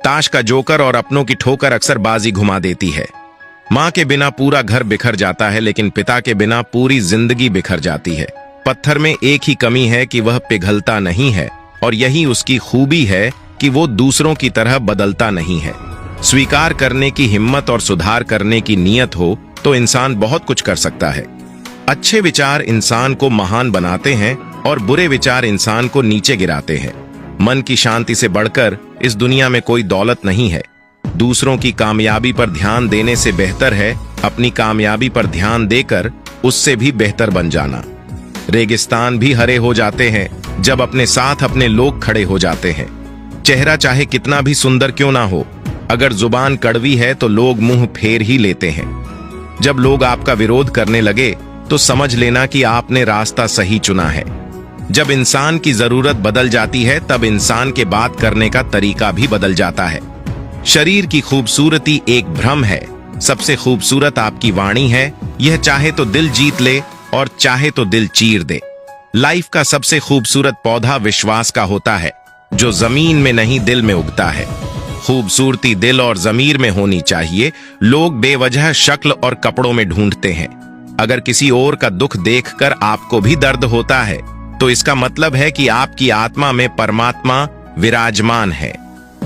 ताश का जोकर और अपनों की ठोकर अक्सर बाजी घुमा देती है। माँ के बिना पूरा घर बिखर जाता है, लेकिन पिता के बिना पूरी जिंदगी बिखर जाती है। पत्थर में एक ही कमी है कि वह पिघलता नहीं है, और यही उसकी खूबी है कि वो दूसरों की तरह बदलता नहीं है। स्वीकार करने की हिम्मत और सुधार करने की नीयत हो तो इंसान बहुत कुछ कर सकता है। अच्छे विचार इंसान को महान बनाते हैं और बुरे विचार इंसान को नीचे गिराते हैं। मन की शांति से बढ़कर इस दुनिया में कोई दौलत नहीं है। दूसरों की कामयाबी पर ध्यान देने से बेहतर है अपनी कामयाबी पर ध्यान देकर उससे भी बेहतर बन जाना। रेगिस्तान भी हरे हो जाते हैं जब अपने साथ अपने लोग खड़े हो जाते हैं। चेहरा चाहे कितना भी सुंदर क्यों ना हो, अगर जुबान कड़वी है तो लोग मुंह फेर ही लेते हैं। जब लोग आपका विरोध करने लगे तो समझ लेना कि आपने रास्ता सही चुना है। जब इंसान की जरूरत बदल जाती है तब इंसान के बात करने का तरीका भी बदल जाता है। शरीर की खूबसूरती एक भ्रम है, सबसे खूबसूरत आपकी वाणी है। यह चाहे तो दिल जीत ले और चाहे तो दिल चीर दे। लाइफ का सबसे खूबसूरत पौधा विश्वास का होता है, जो जमीन में नहीं दिल में उगता है। खूबसूरती दिल और जमीर में होनी चाहिए। लोग बेवजह शक्ल और कपड़ों में ढूंढते हैं। अगर किसी और का दुख देखकर आपको भी दर्द होता है तो इसका मतलब है कि आपकी आत्मा में परमात्मा विराजमान है।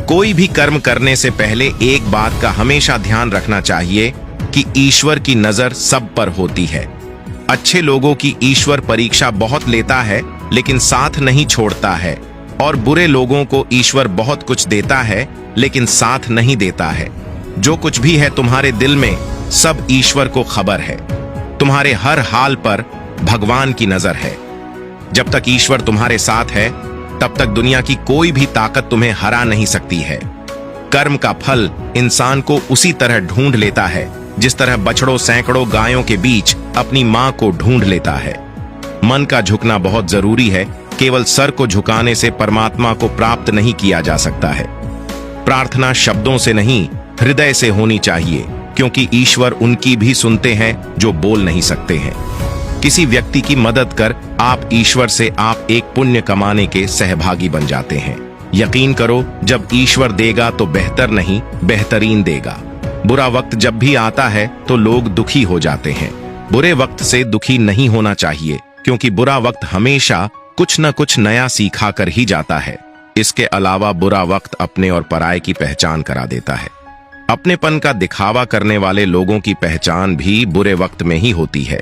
कोई भी कर्म करने से पहले एक बात का हमेशा ध्यान रखना चाहिए कि ईश्वर की नजर सब पर होती है। अच्छे लोगों की ईश्वर परीक्षा बहुत लेता है लेकिन साथ नहीं छोड़ता है, और बुरे लोगों को ईश्वर बहुत कुछ देता है लेकिन साथ नहीं देता है। जो कुछ भी है तुम्हारे दिल में, सब ईश्वर को खबर है। तुम्हारे हर हाल पर भगवान की नजर है। जब तक ईश्वर तुम्हारे साथ है तब तक दुनिया की कोई भी ताकत तुम्हें हरा नहीं सकती है। कर्म का फल इंसान को उसी तरह ढूंढ लेता है जिस तरह बछड़ों सैकड़ों गायों के बीच अपनी मां को ढूंढ लेता है। मन का झुकना बहुत जरूरी है। केवल सर को झुकाने से परमात्मा को प्राप्त नहीं किया जा सकता है। प्रार्थना शब्दों से नहीं, हृदय से होनी चाहिए, क्योंकि ईश्वर उनकी भी सुनते हैं जो बोल नहीं सकते हैं। किसी व्यक्ति की मदद कर आप ईश्वर से आप एक पुण्य कमाने के सहभागी बन जाते हैं। यकीन करो, जब ईश्वर देगा तो बेहतर नहीं बेहतरीन देगा। बुरा वक्त जब भी आता है तो लोग दुखी हो जाते हैं। बुरे वक्त से दुखी नहीं होना चाहिए, क्योंकि बुरा वक्त हमेशा कुछ न कुछ नया सिखा कर ही जाता है। इसके अलावा बुरा वक्त अपने और पराये की पहचान करा देता है। अपनेपन का दिखावा करने वाले लोगों की पहचान भी बुरे वक्त में ही होती है।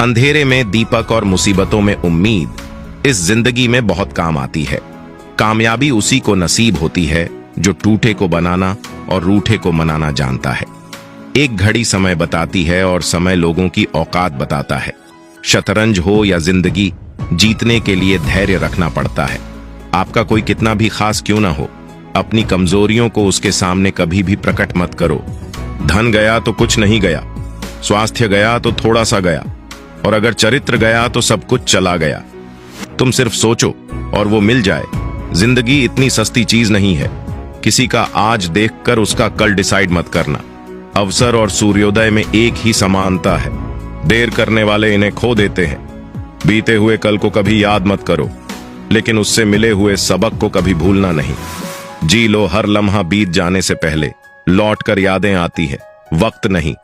अंधेरे में दीपक और मुसीबतों में उम्मीद इस जिंदगी में बहुत काम आती है। कामयाबी उसी को नसीब होती है जो टूटे को बनाना और रूठे को मनाना जानता है। एक घड़ी समय बताती है और समय लोगों की औकात बताता है। शतरंज हो या जिंदगी, जीतने के लिए धैर्य रखना पड़ता है। आपका कोई कितना भी खास क्यों ना हो, अपनी कमजोरियों को उसके सामने कभी भी प्रकट मत करो। धन गया तो कुछ नहीं गया, स्वास्थ्य गया तो थोड़ा सा गया, और अगर चरित्र गया तो सब कुछ चला गया। तुम सिर्फ सोचो और वो मिल जाए। जिंदगी इतनी सस्ती चीज नहीं है। किसी का आज देखकर उसका कल डिसाइड मत करना। अवसर और सूर्योदय में एक ही समानता है। देर करने वाले इन्हें खो देते हैं। बीते हुए कल को कभी याद मत करो, लेकिन उससे मिले हुए सबक को कभी भूलना नहीं। जी लो हर लम्हा बीत जाने से पहले, लौट कर यादें आती है, वक्त नहीं।